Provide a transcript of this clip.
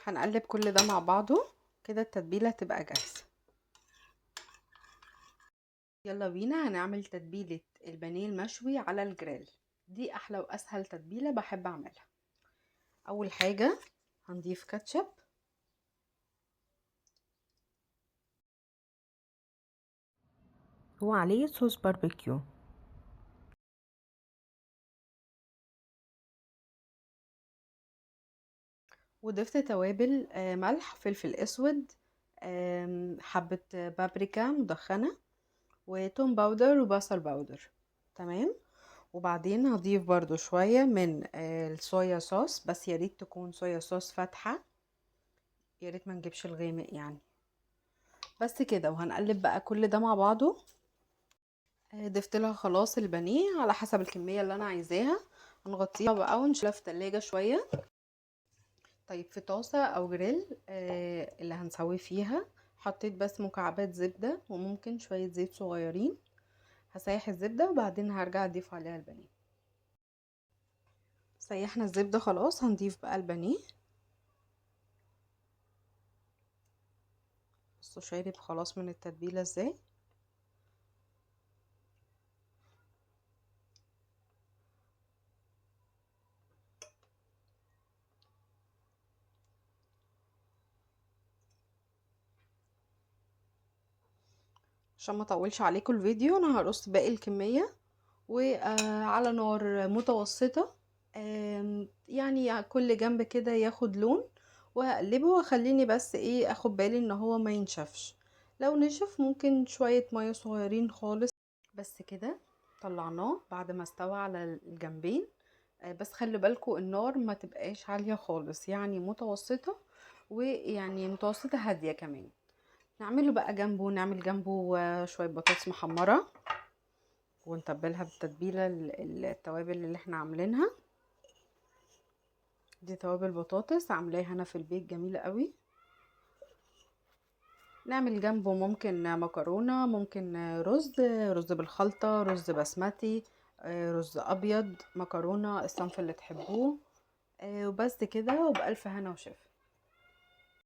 هنقلب كل ده مع بعضه كده التتبيلة تبقى جاهزة. يلا بينا هنعمل تتبيلة البانيه المشوي على الجريل. دي احلى واسهل تتبيلة بحب اعملها. اول حاجة هنضيف كاتشب وعليه صوص باربيكيو. وضفت توابل ملح، فلفل اسود، حبة بابريكا مدخنة، وتوم باودر وبصل باودر. تمام. وبعدين هضيف برضو شوية من الصويا صوص، بس ياريت تكون صويا صوص فاتحة، ياريت ما نجيبش الغامق يعني. بس كده، وهنقلب بقى كل ده مع بعضه. ضفت لها خلاص البانيه على حسب الكمية اللي انا عايزاها. هنغطيها بقى ونشيلها في التلاجة شوية. طيب في طاسة او جريل اللي هنسوي فيها، حطيت بس مكعبات زبدة وممكن شوية زيت صغيرين. هسيح الزبدة وبعدين هرجع اضيف عليها البانيه. سيحنا الزبدة خلاص، هنضيف بقى البانيه. بصوا شارب خلاص من التتبيلة ازاي. عشان ما اطولش عليكم الفيديو، انا هرص باقي الكمية وعلى نار متوسطة، يعني كل جنب كده ياخد لون، وهقلبه واخليني بس ايه اخد بالي ان هو ما ينشفش. لو نشف ممكن شوية مية صغيرين خالص. بس كده طلعناه بعد ما استوى على الجنبين. بس خلي بالكم النار ما تبقاش عالية خالص، يعني متوسطة، ويعني متوسطة هادية كمان. نعمله بقى جنبه، نعمل جنبه شوية بطاطس محمرة ونتبلها بالتتبيلة التوابل اللي احنا عاملينها. دي توابل بطاطس عاملاها انا في البيت، جميلة قوي. نعمل جنبه ممكن مكرونة، ممكن رز بالخلطة، رز بسمتي، رز ابيض، مكرونة الصنف اللي تحبوه. وبس كده، وبألف هنا وشفا.